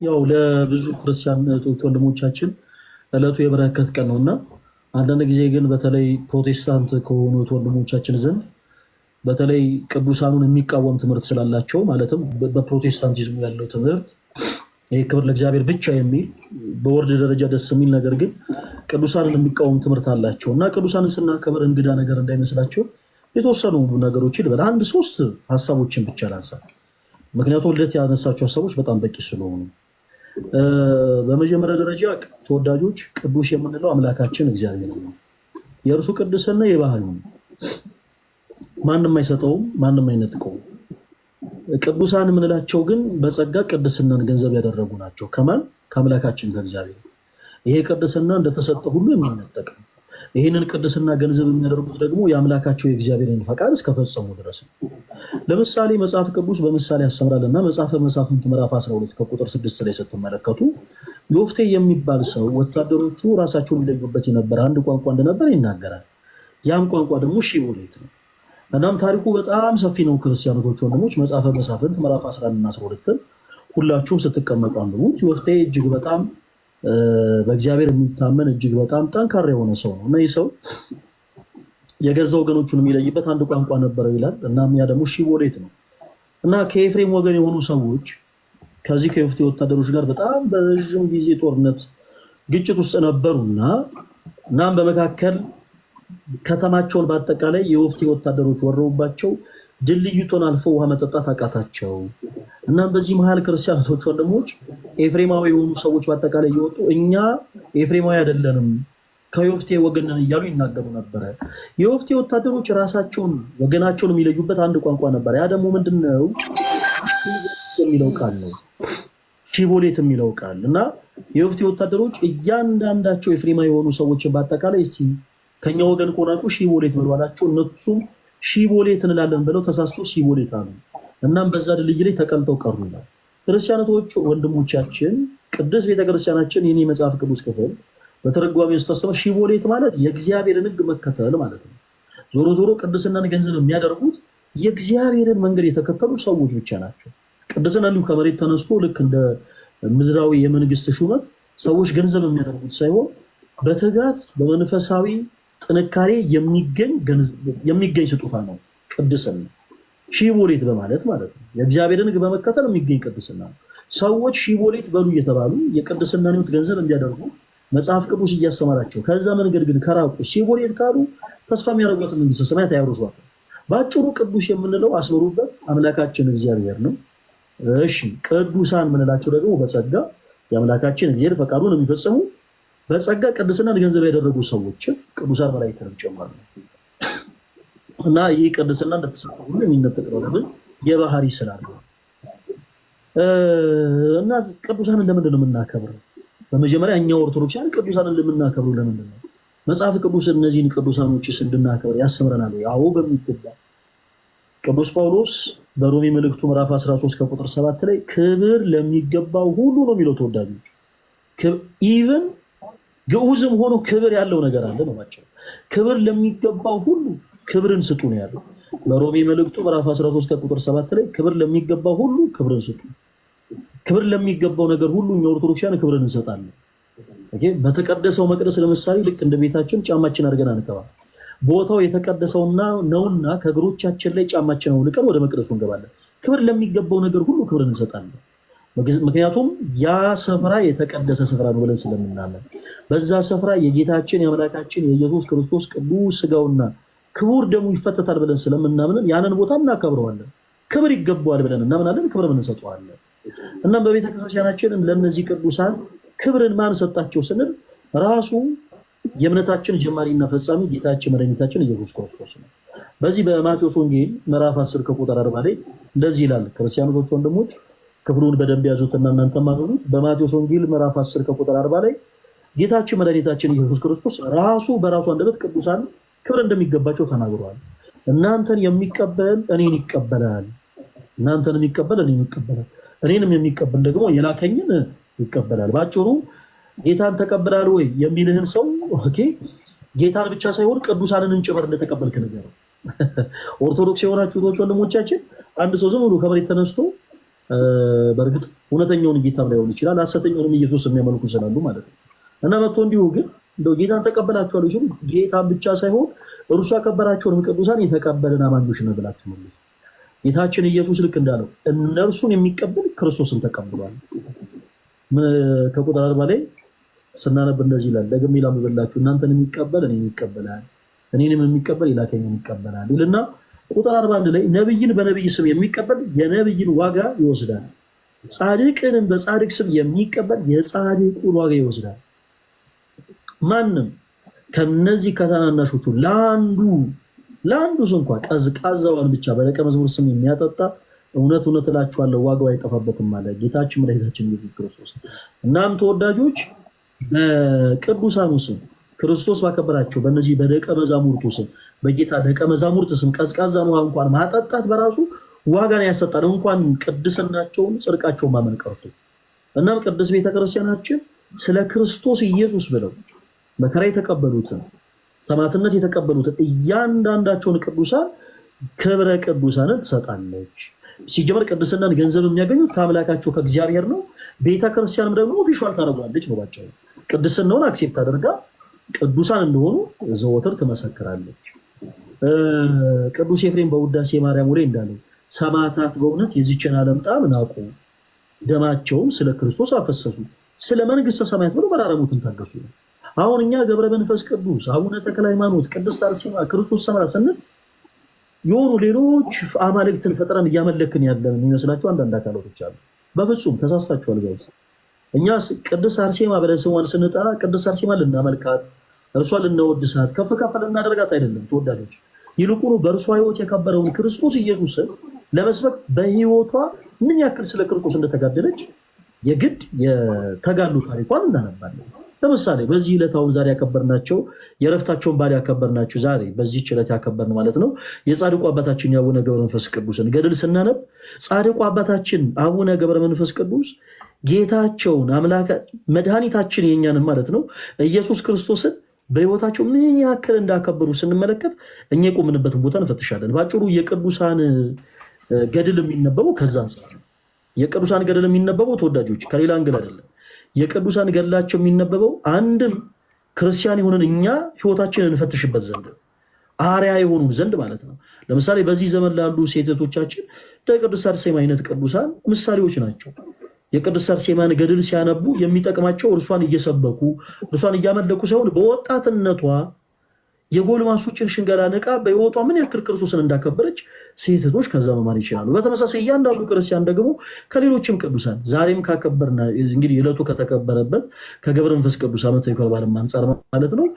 ያው ለብዙ ክርስቲያን እህቶች ወንድሞቻችን እለቱ የበረከት ቀን ነውና አንዳንድ ጊዜ ግን በተለይ ፕሮቴስታንት ከሆኑት ወንድሞቻችን ዘንድ በተለይ ቅዱሳኑን የሚቃወም ትምህርት ስላላቸው ማለትም በፕሮቴስታንቲዝሙ ያለው ትምህርት ይሄ ክብር ለእግዚአብሔር ብቻ የሚል በወርድ ደረጃ ደስ የሚል ነገር ግን ቅዱሳንን የሚቃወም ትምህርት አላቸው እና ቅዱሳንን ስናከብር እንግዳ ነገር እንዳይመስላቸው የተወሰኑ ነገሮችን በል አንድ ሶስት ሀሳቦችን ብቻ ላንሳ። ምክንያቱም ልደት ያነሳቸው ሀሳቦች በጣም በቂ ስለሆኑ በመጀመሪያ ደረጃ ተወዳጆች ቅዱስ የምንለው አምላካችን እግዚአብሔር ነው። የእርሱ ቅድስና የባህሪው ነው። ማንም አይሰጠውም፣ ማንም አይነጥቀውም። ቅዱሳን የምንላቸው ግን በጸጋ ቅድስናን ገንዘብ ያደረጉ ናቸው። ከማን? ከአምላካችን ከእግዚአብሔር። ይሄ ቅድስና እንደተሰጠ ሁሉ የሚነጠቅ ነው። ይህንን ቅድስና ገንዘብ የሚያደርጉት ደግሞ የአምላካቸው የእግዚአብሔርን ፈቃድ እስከፈጸሙ ድረስ ነው። ለምሳሌ መጽሐፍ ቅዱስ በምሳሌ ያስተምራልና መጽሐፈ መሳፍንት ምዕራፍ 12 ከቁጥር 6 ላይ ስትመለከቱ ዮፍቴ የሚባል ሰው ወታደሮቹ ራሳቸውን ይለዩበት የነበረ አንድ ቋንቋ እንደነበር ይናገራል። ያም ቋንቋ ደግሞ ሺቦሌት ነው። እናም ታሪኩ በጣም ሰፊ ነው። ክርስቲያኖች ወንድሞች መጽሐፈ መሳፍንት ምዕራፍ 11 እና 12 ሁላችሁም ስትቀመጡ አንብቡት። ዮፍቴ እጅግ በጣም በእግዚአብሔር የሚታመን እጅግ በጣም ጠንካራ የሆነ ሰው ነው እና ይህ ሰው የገዛ ወገኖቹን የሚለይበት አንድ ቋንቋ ነበረው ይላል። እናም ያ ደግሞ ሺቦሌት ነው እና ከኤፍሬም ወገን የሆኑ ሰዎች ከዚህ ከዮፍቴ ወታደሮች ጋር በጣም በረዥም ጊዜ ጦርነት ግጭት ውስጥ ነበሩና እናም በመካከል ከተማቸውን በአጠቃላይ የዮፍቴ ወታደሮች ወረውባቸው ድልድዩን አልፈው ውሃ መጠጣት አቃታቸው። እናም በዚህ መሃል ክርስቲያኖች ወንድሞች ኤፍሬማዊ የሆኑ ሰዎች በአጠቃላይ እየወጡ እኛ ኤፍሬማዊ አይደለንም ከዮፍቴ ወገን ነን እያሉ ይናገሩ ነበረ። የዮፍቴ ወታደሮች ራሳቸውን ወገናቸውን የሚለዩበት አንድ ቋንቋ ነበር። ያ ደግሞ ምንድነው? የሚለው ቃል ነው፣ ሺቦሌት የሚለው ቃል እና የዮፍቴ ወታደሮች እያንዳንዳቸው ኤፍሬማዊ የሆኑ ሰዎችን በአጠቃላይ እስቲ ከኛ ወገን ከሆናችሁ ሺቦሌት በሉ አላቸው። እነሱም ሺቦሌት እንላለን ብለው ተሳስተው ሺቦሌት አሉ። እናም በዛ ድልድይ ላይ ተቀልጠው ቀሩ ይላል። ክርስቲያኖች ወንድሞቻችን ቅዱስ ቤተክርስቲያናችን የኔ መጽሐፍ ቅዱስ ክፍል በተረጓሚ ስታስተምር ሺቦሌት ማለት የእግዚአብሔርን ሕግ መከተል ማለት ነው። ዞሮ ዞሮ ቅድስናን ገንዘብ የሚያደርጉት የእግዚአብሔርን መንገድ የተከተሉ ሰዎች ብቻ ናቸው። ቅድስና እንዲሁ ከመሬት ተነስቶ ልክ እንደ ምድራዊ የመንግስት ሹመት ሰዎች ገንዘብ የሚያደርጉት ሳይሆን በትጋት በመንፈሳዊ ጥንካሬ የሚገኝ ስጦታ ነው ቅድስና። ሺቦሌት በማለት ማለት ነው የእግዚአብሔርን ሕግ በመከተል የሚገኝ ቅድስና ነው። ሰዎች ሺቦሌት በሉ እየተባሉ የቅድስናን ሕይወት ገንዘብ እንዲያደርጉ መጽሐፍ ቅዱስ እያስተማራቸው ከዛ መንገድ ግን ከራቁ ሺቦሌት ካሉ ተስፋ የሚያደርጉት መንግስተ ሰማያት አያወርሷትም። በአጭሩ ቅዱስ የምንለው አስመሩበት አምላካችን እግዚአብሔር ነው። እሺ ቅዱሳን የምንላቸው ደግሞ በጸጋ የአምላካችን እግዚአብሔር ፈቃዱን የሚፈጽሙ በጸጋ ቅድስናን ገንዘብ ያደረጉ ሰዎች ቅዱሳን መላእክትን ጨምሮ እና ይህ ቅድስና እንደተሰጠ ሁሉ የሚነጠቅ ነው። ለምን? የባህሪ ስላለው እና ቅዱሳንን ለምንድን ነው የምናከብረው? በመጀመሪያ እኛ ኦርቶዶክሳውያን ቅዱሳንን ለምናከብረው ለምንድን ነው? መጽሐፍ ቅዱስ እነዚህን ቅዱሳኖችስ እንድናከብር ያስተምረናል? አዎ በሚገባ። ቅዱስ ጳውሎስ በሮሜ መልእክቱ ምዕራፍ 13 ከቁጥር 7 ላይ ክብር ለሚገባው ሁሉ ነው የሚለው ተወዳጆች። ኢቭን ግዑዝም ሆኖ ክብር ያለው ነገር አለ ነው ማለት። ክብር ለሚገባው ሁሉ ክብርን ስጡ ነው ያለው በሮሜ መልእክቱ ምዕራፍ 13 ከቁጥር 7 ላይ ክብር ለሚገባው ሁሉ ክብርን ስጡ። ክብር ለሚገባው ነገር ሁሉ እኛ ኦርቶዶክሳውያን ክብርን እንሰጣለን። ኦኬ። በተቀደሰው መቅደስ ለምሳሌ ልክ እንደ ቤታችን ጫማችን አድርገን አንገባም። ቦታው የተቀደሰውና ነውና ከእግሮቻችን ላይ ጫማችን አውልቀን ወደ መቅደሱ እንገባለን። ክብር ለሚገባው ነገር ሁሉ ክብርን እንሰጣለን። ምክንያቱም ያ ስፍራ የተቀደሰ ስፍራ ነው ብለን ስለምናምን በዛ ስፍራ የጌታችን የአምላካችን የኢየሱስ ክርስቶስ ቅዱስ ሥጋውና ክቡር ደሙ ይፈተታል ብለን ስለምናምን ያንን ቦታ እናከብረዋለን። ክብር ይገባዋል ብለን እናምናለን፣ ክብር እንሰጠዋለን። እናም በቤተ ክርስቲያናችን ለነዚህ ቅዱሳን ክብርን ማን ሰጣቸው ስንል ራሱ የእምነታችን ጀማሪና ፈጻሚ ጌታችን መድኃኒታችን ኢየሱስ ክርስቶስ ነው። በዚህ በማቴዎስ ወንጌል ምዕራፍ 10 ከቁጥር 40 ላይ እንደዚህ ይላል። ክርስቲያኖች ወንድሞች ክፍሉን በደንብ ያዙትና እናንተ ማግቡት። በማቴዎስ ወንጌል ምዕራፍ 10 ከቁጥር 40 ላይ ጌታችን መድኃኒታችን ኢየሱስ ክርስቶስ ራሱ በራሱ አንደበት ቅዱሳን ክብር እንደሚገባቸው ተናግሯል። እናንተን የሚቀበል እኔን ይቀበላል፣ እናንተን የሚቀበል እኔን ይቀበላል፣ እኔንም የሚቀበል ደግሞ የላከኝን ይቀበላል። ባጭሩ ጌታን ተቀበላል ወይ የሚልህን ሰው ኦኬ ጌታን ብቻ ሳይሆን ቅዱሳንን ጭምር እንደተቀበልክ ነገር። ኦርቶዶክስ የሆናችሁ ወንድሞቻችን አንድ ሰው ዝም ብሎ ከመሬት ተነስቶ በእርግጥ እውነተኛውን ጌታም ላይሆን ይችላል፣ ሐሰተኛውንም ኢየሱስ የሚያመልኩ ስላሉ ማለት ነው። እና መጥቶ እንዲሁ ግን እንደው ጌታን ተቀበላችኋል ሲሉ ጌታን ብቻ ሳይሆን እርሱ ያከበራቸውንም ቅዱሳን የተቀበልን አማኞች ነው ብላችሁ መልሱ። ጌታችን ኢየሱስ ልክ እንዳለው እነርሱን የሚቀበል ክርስቶስን ተቀብሏል። ከቁጥር 40 ላይ ስናነብ እንደዚህ ይላል፣ ደግሜ ላምብላችሁ እናንተን የሚቀበል እኔን ይቀበላል፣ እኔንም የሚቀበል የላከኝን ይቀበላል ይልና ቁጥር 41 ላይ ነብይን በነብይ ስም የሚቀበል የነብይን ዋጋ ይወስዳል፣ ጻድቅንም በጻድቅ ስም የሚቀበል የጻድቁን ዋጋ ይወስዳል። ማንም ከነዚህ ከታናናሾቹ ለአንዱ እንኳን ቀዝቃዛዋን ብቻ በደቀ መዝሙር ስም የሚያጠጣ እውነት እውነት እላችኋለሁ ዋጋው አይጠፋበትም አለ ጌታችን መድኃኒታችን ኢየሱስ ክርስቶስ። እናም ተወዳጆች በቅዱሳኑ ስም ክርስቶስ ባከበራቸው በእነዚህ በደቀ መዛሙርቱ ስም በጌታ ደቀ መዛሙርት ስም ቀዝቃዛን ውሃ እንኳን ማጠጣት በራሱ ዋጋን ያሰጣል፣ እንኳን ቅድስናቸውን ጽድቃቸውን ማመን ቀርቶ። እናም ቅዱስ ቤተክርስቲያናችን ስለ ክርስቶስ ኢየሱስ ብለው መከራ የተቀበሉትን ሰማዕትነት የተቀበሉትን እያንዳንዳቸውን ቅዱሳን ክብረ ቅዱሳንን ትሰጣለች። ሲጀመር ቅድስናን ገንዘብ የሚያገኙት ከአምላካቸው ከእግዚአብሔር ነው። ቤተክርስቲያንም ደግሞ ኦፊሻል ታደርጓለች ነው ባጭሩ። ቅድስናውን አክሴፕት አድርጋ ቅዱሳን እንደሆኑ ዘወትር ትመሰክራለች። ቅዱስ ኤፍሬም በውዳሴ ማርያም ላይ እንዳለው ሰማዕታት በእውነት የዚችን ዓለም ጣም ናቁ፣ ደማቸውም ስለ ክርስቶስ አፈሰሱ፣ ስለ መንግስተ ሰማያት ብለው መራረሙትን ታገሱ። አሁን እኛ ገብረ መንፈስ ቅዱስ፣ አቡነ ተክለ ሃይማኖት፣ ቅድስት አርሴማ፣ ክርስቶስ ሰምራ ስንል የሆኑ ሌሎች አማልክትን ፈጥረን እያመለክን ያለን የሚመስላቸው አንዳንድ አካላቶች አሉ። በፍጹም ተሳስታችኋል ጋይስ። እኛ ቅድስት አርሴማ ብለን ስሟን ስንጠራ ቅድስት አርሴማ ልናመልካት እርሷን ልናወድሳት ከፍ ከፍ ልናደርጋት አይደለም ተወዳጆች። ይልቁኑ በእርሷ ህይወት የከበረውን ክርስቶስ ኢየሱስን ለመስበክ በህይወቷ ምን ያክል ስለ ክርስቶስ እንደተጋደለች የግድ የተጋሉ ታሪኳን እናነባለን። ለምሳሌ በዚህ ዕለት አሁን ዛሬ ያከበርናቸው የዕረፍታቸውን በዓል ያከበርናቸው ዛሬ በዚህ ዕለት ያከበርነው ማለት ነው የጻድቁ አባታችን የአቡነ ገብረ መንፈስ ቅዱስን ገድል ስናነብ ጻድቁ አባታችን አቡነ ገብረ መንፈስ ቅዱስ ጌታቸውን አምላክ መድኃኒታችን የኛንም ማለት ነው ኢየሱስ ክርስቶስን በህይወታቸው ምን ያክል እንዳከበሩ ስንመለከት እኛ የቆምንበትን ቦታ እንፈትሻለን። ባጭሩ የቅዱሳን ገድል የሚነበበው ከዛ አንፃር ነው። የቅዱሳን ገድል የሚነበበው ተወዳጆች ከሌላ አንግል አይደለም። የቅዱሳን ገድላቸው የሚነበበው አንድም ክርስቲያን የሆነን እኛ ህይወታችንን እንፈትሽበት ዘንድ አርያ የሆኑ ዘንድ ማለት ነው። ለምሳሌ በዚህ ዘመን ላሉ ሴቶቻችን ለቅድስት አርሴማ አይነት ቅዱሳን ምሳሌዎች ናቸው። የቅድስት አርሴማን ገድል ሲያነቡ የሚጠቅማቸው እርሷን እየሰበኩ እርሷን እያመለኩ ሳይሆን በወጣትነቷ የጎልማሶችን ሽንገላ ንቃ በህይወቷ ምን ያክል ክርስቶስን እንዳከበረች ሴቶች ከዛ መማር ይችላሉ። በተመሳሳይ እያንዳንዱ ክርስቲያን ደግሞ ከሌሎችም ቅዱሳን ዛሬም ካከበርና እንግዲህ ዕለቱ ከተከበረበት ከገብረ መንፈስ ቅዱስ ዓመታዊ ክብረ በዓል አንፃር ማለት ነው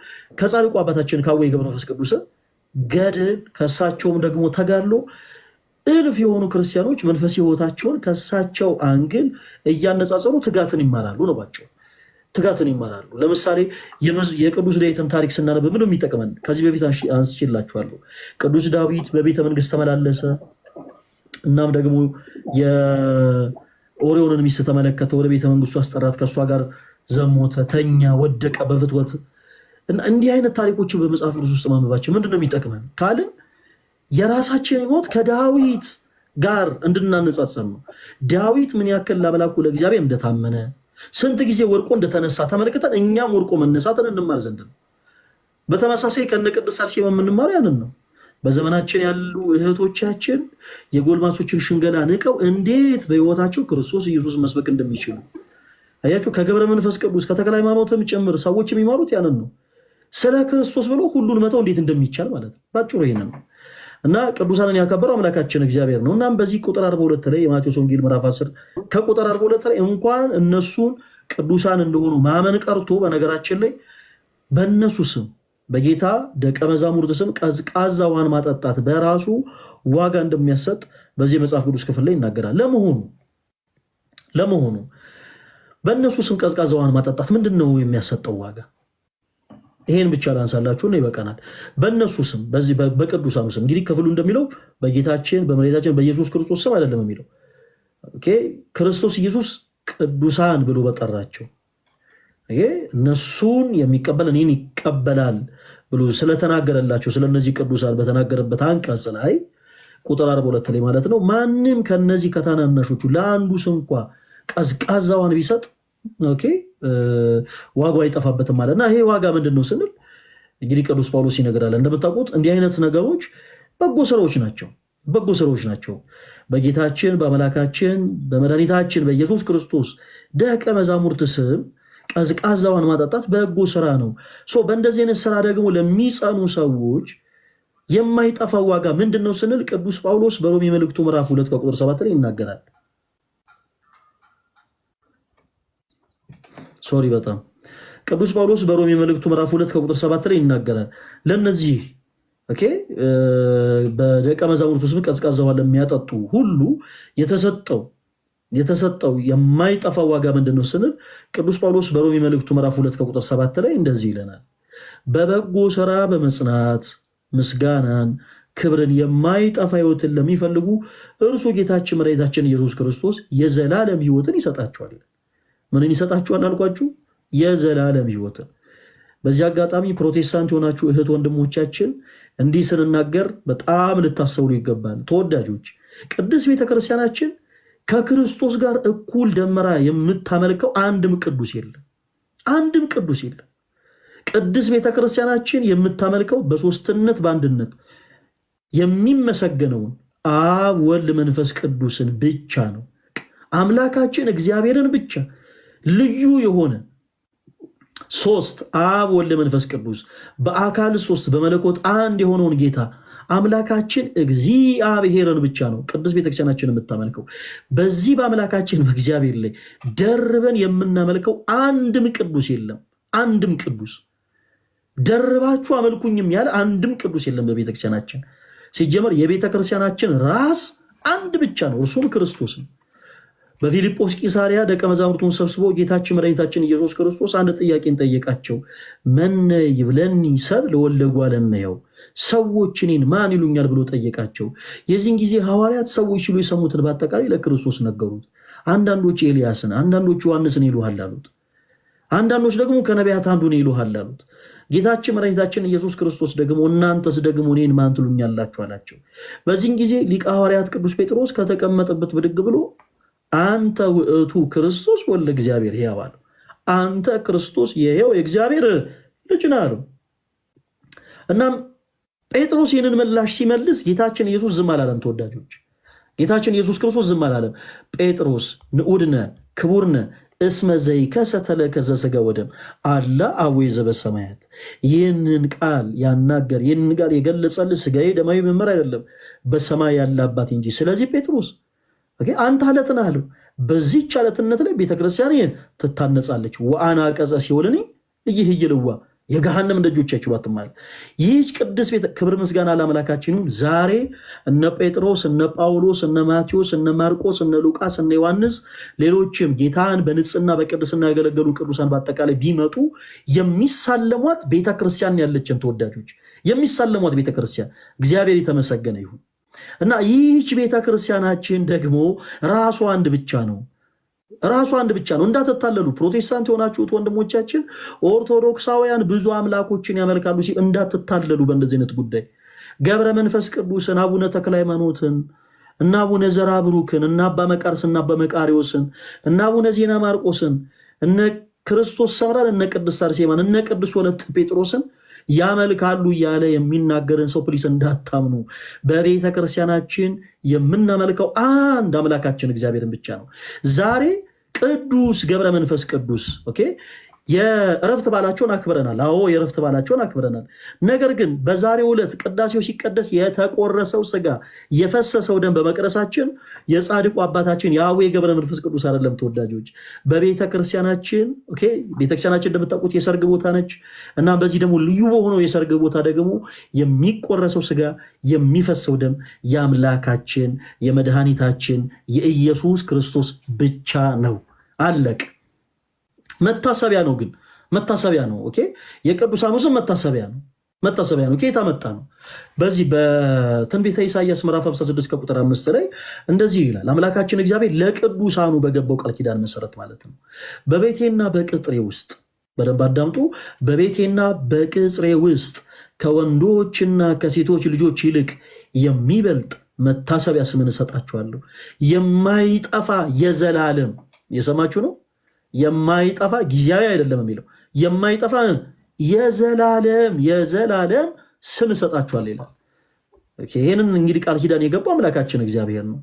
ከጻድቁ አባታችን ከአቡነ ገብረ መንፈስ ቅዱስ ገድል ከእሳቸውም ደግሞ ተጋድሎ እልፍ የሆኑ ክርስቲያኖች መንፈስ ህይወታቸውን ከእሳቸው አንግል እያነጻጸሩ ትጋትን ይማራሉ ነው ባጭሩ። ትጋትን ይማራሉ። ለምሳሌ የቅዱስ ዳዊትን ታሪክ ስናነብ ምን የሚጠቅመን ከዚህ በፊት አንስቼላችኋለሁ። ቅዱስ ዳዊት በቤተ መንግስት ተመላለሰ። እናም ደግሞ የኦሪዮንን ሚስት ተመለከተ፣ ወደ ቤተ መንግስቱ አስጠራት፣ ከእሷ ጋር ዘሞተ፣ ተኛ፣ ወደቀ በፍትወት እና እንዲህ አይነት ታሪኮችን በመጽሐፍ ቅዱስ ውስጥ ማንበባችን ምንድነው የሚጠቅመን ካልን የራሳችን ህይወት ከዳዊት ጋር እንድናነጻጸር ነው። ዳዊት ምን ያክል ለአምላኩ ለእግዚአብሔር እንደታመነ ስንት ጊዜ ወርቆ እንደተነሳ ተመልክተን እኛም ወርቆ መነሳትን እንማር ዘንድ ነው። በተመሳሳይ ከነ ቅድስት አርሴማ የምንማር ያንን ነው። በዘመናችን ያሉ እህቶቻችን የጎልማሶችን ሽንገላ ንቀው እንዴት በህይወታቸው ክርስቶስ ኢየሱስ መስበክ እንደሚችሉ አያችሁ። ከገብረ መንፈስ ቅዱስ ከተክለ ሃይማኖትም ጭምር ሰዎች የሚማሩት ያንን ነው። ስለ ክርስቶስ ብሎ ሁሉን መተው እንዴት እንደሚቻል ማለት ነው። ባጭሩ ይሄንን ነው። እና ቅዱሳንን ያከበረው አምላካችን እግዚአብሔር ነው። እናም በዚህ ቁጥር 42 ላይ የማቴዎስ ወንጌል ምዕራፍ 10 ከቁጥር 42 ላይ እንኳን እነሱን ቅዱሳን እንደሆኑ ማመን ቀርቶ በነገራችን ላይ በእነሱ ስም በጌታ ደቀ መዛሙርት ስም ቀዝቃዛ ውሃን ማጠጣት በራሱ ዋጋ እንደሚያሰጥ በዚህ መጽሐፍ ቅዱስ ክፍል ላይ ይናገራል። ለመሆኑ በእነሱ ስም ቀዝቃዛ ውሃን ማጠጣት ምንድነው የሚያሰጠው ዋጋ? ይሄን ብቻ ላንሳላችሁ ነው ይበቃናል። በእነሱ ስም በዚህ በቅዱሳኑ ስም እንግዲህ ክፍሉ እንደሚለው በጌታችን በመድኃኒታችን በኢየሱስ ክርስቶስ ስም አይደለም የሚለው። ኦኬ ክርስቶስ ኢየሱስ ቅዱሳን ብሎ በጠራቸው እነሱን የሚቀበል እኔን ይቀበላል ብሎ ስለተናገረላቸው ስለነዚህ ቅዱሳን በተናገረበት አንቀጽ ላይ ቁጥር 42 ላይ ማለት ነው ማንም ከነዚህ ከታናናሾቹ ለአንዱ እንኳ ቀዝቃዛዋን ቢሰጥ ኦኬ ዋጋው አይጠፋበትም ማለትና ይሄ ዋጋ ምንድነው ስንል እንግዲህ ቅዱስ ጳውሎስ ይነግራል እንደምታውቁት እንዲህ አይነት ነገሮች በጎ ስራዎች ናቸው በጌታችን በአምላካችን በመድኃኒታችን በኢየሱስ ክርስቶስ ደቀ መዛሙርት ስም ቀዝቃዛዋን ማጠጣት በጎ ስራ ነው በእንደዚህ አይነት ስራ ደግሞ ለሚጸኑ ሰዎች የማይጠፋ ዋጋ ምንድነው ስንል ቅዱስ ጳውሎስ በሮሜ መልእክቱ ምዕራፍ 2 ቁጥር 7 ላይ ይናገራል በጣም ቅዱስ ጳውሎስ በሮሜ መልእክቱ ምዕራፍ 2 ቁጥር 7 ላይ ይናገራል ለነዚህ ኦኬ በደቀ መዛሙርቱ ስም ቀዝቃዛው ለሚያጠጡ ሁሉ የተሰጠው የማይጠፋ ዋጋ ምንድነው ስንል ቅዱስ ጳውሎስ በሮሜ መልእክቱ ምዕራፍ 2 ቁጥር 7 ላይ እንደዚህ ይለናል በበጎ ሥራ በመጽናት ምስጋናን ክብርን የማይጠፋ ሕይወትን ለሚፈልጉ እርሱ ጌታችን መድኃኒታችን ኢየሱስ ክርስቶስ የዘላለም ሕይወትን ይሰጣቸዋል ምንን ይሰጣቸዋል አልኳችሁ የዘላለም ሕይወትን በዚህ አጋጣሚ ፕሮቴስታንት የሆናችሁ እህት ወንድሞቻችን እንዲህ ስንናገር በጣም ልታስተውሉ ይገባል ተወዳጆች ቅዱስ ቤተክርስቲያናችን ከክርስቶስ ጋር እኩል ደመራ የምታመልከው አንድም ቅዱስ የለም ቅዱስ ቤተክርስቲያናችን የምታመልከው በሶስትነት በአንድነት የሚመሰገነውን አብ ወልድ መንፈስ ቅዱስን ብቻ ነው አምላካችን እግዚአብሔርን ብቻ ልዩ የሆነ ሶስት አብ ወልድ መንፈስ ቅዱስ በአካል ሶስት በመለኮት አንድ የሆነውን ጌታ አምላካችን እግዚአብሔርን ብቻ ነው ቅዱስ ቤተክርስቲያናችን የምታመልከው በዚህ በአምላካችን በእግዚአብሔር ላይ ደርበን የምናመልከው አንድም ቅዱስ የለም አንድም ቅዱስ ደርባችሁ አመልኩኝም ያለ አንድም ቅዱስ የለም በቤተክርስቲያናችን ሲጀመር የቤተክርስቲያናችን ራስ አንድ ብቻ ነው እርሱም ክርስቶስ ነው በፊልጶስ ቂሳሪያ ደቀ መዛሙርቱን ሰብስቦ ጌታችን መድኃኒታችን ኢየሱስ ክርስቶስ አንድ ጥያቄን ጠየቃቸው መነ ይብለኒ ሰብ ለወለጉ አለመየው ሰዎች እኔን ማን ይሉኛል ብሎ ጠየቃቸው የዚህን ጊዜ ሐዋርያት ሰዎች ሲሉ የሰሙትን በአጠቃላይ ለክርስቶስ ነገሩት አንዳንዶች ኤልያስን አንዳንዶች ዮሐንስን ይሉሃል አሉት አንዳንዶች ደግሞ ከነቢያት አንዱን ይሉሃል አሉት ጌታችን መድኃኒታችን ኢየሱስ ክርስቶስ ደግሞ እናንተስ ደግሞ እኔን ማን ትሉኛላችሁ አላቸው በዚህን ጊዜ ሊቀ ሐዋርያት ቅዱስ ጴጥሮስ ከተቀመጠበት ብድግ ብሎ አንተ ውእቱ ክርስቶስ ወልደ እግዚአብሔር ሕያው አለው አንተ ክርስቶስ የሕያው የእግዚአብሔር ልጅ ነህ አለው እናም ጴጥሮስ ይህንን ምላሽ ሲመልስ ጌታችን ኢየሱስ ዝም አላለም ተወዳጆች ጌታችን ኢየሱስ ክርስቶስ ዝም አላለም ጴጥሮስ ንዑድነ ክቡርነ እስመ ዘይከሰተ ለከ ዘሥጋ ወደም አላ አቡየ ዘበሰማያት ይህንን ቃል ያናገር ይህንን ቃል የገለጸልህ ሥጋዬ ደማዊ መመር አይደለም በሰማይ ያለ አባት እንጂ ስለዚህ ጴጥሮስ አንተ አለት ነህ አለው በዚህች አለትነት ላይ ቤተክርስቲያን ትታነጻለች ወአና ቀጸ ሲኦልኒ ይህይልዋ የገሃነም ደጆች አይችሏትም ማለት ይህች ቅድስት ቤተ ክብር ምስጋና ለአምላካችን ይሁን ዛሬ እነ ጴጥሮስ እነ ጳውሎስ እነ ማቴዎስ እነ ማርቆስ እነ ሉቃስ እነ ዮሐንስ ሌሎችም ጌታን በንጽህና በቅድስና ያገለገሉ ቅዱሳን በአጠቃላይ ቢመጡ የሚሳለሟት ቤተክርስቲያን ያለችን ተወዳጆች የሚሳለሟት ቤተክርስቲያን እግዚአብሔር የተመሰገነ ይሁን እና ይህች ቤተክርስቲያናችን ደግሞ ራሱ አንድ ብቻ ነው እንዳትታለሉ ፕሮቴስታንት የሆናችሁት ወንድሞቻችን ኦርቶዶክሳውያን ብዙ አምላኮችን ያመልካሉ እንዳትታለሉ በእንደዚህ አይነት ጉዳይ ገብረ መንፈስ ቅዱስን አቡነ ተክለ ሃይማኖትን እና አቡነ ዘራብሩክን እና አባ መቃርስ እና አባ መቃሪዎስን እና አቡነ ዜና ማርቆስን እነ ክርስቶስ ሰምራን እነ ቅድስት አርሴማን እነ ቅዱስ ወለተ ጴጥሮስን ያመልካሉ ያለ የሚናገርን ሰው ፕሊስ እንዳታምኑ በቤተ ክርስቲያናችን የምናመልከው አንድ አምላካችን እግዚአብሔርን ብቻ ነው ዛሬ ቅዱስ ገብረ መንፈስ ቅዱስ ኦኬ የእረፍት ባላቸውን አክብረናል አዎ የእረፍት ባላቸውን አክብረናል ነገር ግን በዛሬው ዕለት ቅዳሴው ሲቀደስ የተቆረሰው ሥጋ የፈሰሰው ደም በመቅደሳችን የጻድቁ አባታችን ያዌ ገብረ መንፈስ ቅዱስ አይደለም ተወዳጆች በቤተ ክርስቲያናችን ኦኬ ቤተ ክርስቲያናችን እንደምታውቁት የሰርግ ቦታ ነች እና በዚህ ደግሞ ልዩ በሆነው የሰርግ ቦታ ደግሞ የሚቆረሰው ሥጋ የሚፈሰው ደም የአምላካችን የመድኃኒታችን የኢየሱስ ክርስቶስ ብቻ ነው አለቅ መታሰቢያ ነው ግን መታሰቢያ ነው ኦኬ የቅዱሳኑ ስም መታሰቢያ ነው ከየት መጣ ነው በዚህ በትንቢተ ኢሳይያስ ምዕራፍ 56 ቁጥር 5 ላይ እንደዚህ ይላል አምላካችን እግዚአብሔር ለቅዱሳኑ በገባው ቃል ኪዳን መሰረት ማለት ነው በቤቴና በቅጥሬ ውስጥ በደንብ አዳምጡ በቤቴና በቅጥሬ ውስጥ ከወንዶችና ከሴቶች ልጆች ይልቅ የሚበልጥ መታሰቢያ ስምን እሰጣችኋለሁ። የማይጠፋ የዘላለም የሰማችሁ ነው። የማይጠፋ ጊዜያዊ አይደለም የሚለው የማይጠፋ የዘላለም ስም እሰጣችኋለሁ ይላል። ይህንን እንግዲህ ቃል ኪዳን የገባው አምላካችን እግዚአብሔር ነው።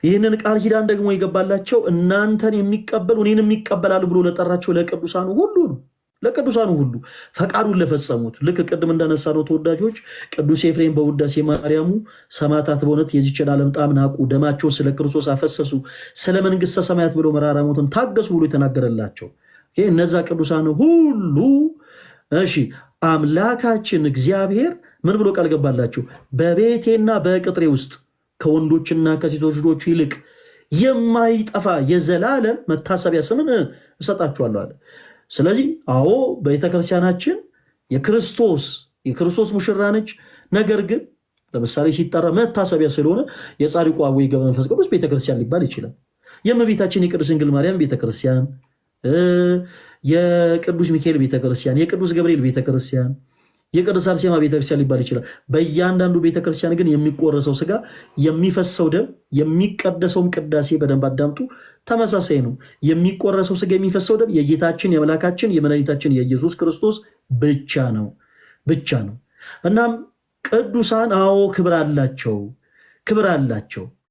ይህንን ቃል ኪዳን ደግሞ የገባላቸው እናንተን የሚቀበሉ እኔንም ይቀበላሉ ብሎ ለጠራቸው ለቅዱሳኑ ሁሉ ነው። ለቅዱሳኑ ሁሉ ፈቃዱን ለፈጸሙት ልክ ቅድም እንዳነሳ ነው ተወዳጆች ቅዱስ ኤፍሬም በውዳሴ ማርያሙ ሰማዕታት በእውነት የዚችን ዓለም ጣዕም ናቁ፣ ደማቸውን ስለ ክርስቶስ አፈሰሱ፣ ስለ መንግሥተ ሰማያት ብለው መራራ ሞትን ታገሱ ብሎ የተናገረላቸው እነዛ ቅዱሳን ሁሉ እሺ አምላካችን እግዚአብሔር ምን ብሎ ቃል ገባላቸው? በቤቴና በቅጥሬ ውስጥ ከወንዶችና ከሴቶች ልጆች ይልቅ የማይጠፋ የዘላለም መታሰቢያ ስምን እሰጣችኋለሁ አለ። ስለዚህ አዎ ቤተክርስቲያናችን የክርስቶስ ሙሽራ ነች። ነገር ግን ለምሳሌ ሲጠራ መታሰቢያ ስለሆነ የጻድቁ አቡነ ገብረ መንፈስ ቅዱስ ቤተክርስቲያን ሊባል ይችላል። የእመቤታችን የቅድስት ድንግል ማርያም ቤተክርስቲያን፣ የቅዱስ ሚካኤል ቤተክርስቲያን፣ የቅዱስ ገብርኤል ቤተክርስቲያን፣ የቅዱስ አርሴማ ቤተክርስቲያን ሊባል ይችላል። በእያንዳንዱ ቤተክርስቲያን ግን የሚቆረሰው ስጋ፣ የሚፈሰው ደም፣ የሚቀደሰውም ቅዳሴ በደንብ አዳምጡ፣ ተመሳሳይ ነው። የሚቆረሰው ስጋ፣ የሚፈሰው ደም የጌታችን የአምላካችን የመድኃኒታችን የኢየሱስ ክርስቶስ ብቻ ነው። እናም ቅዱሳን አዎ ክብር አላቸው።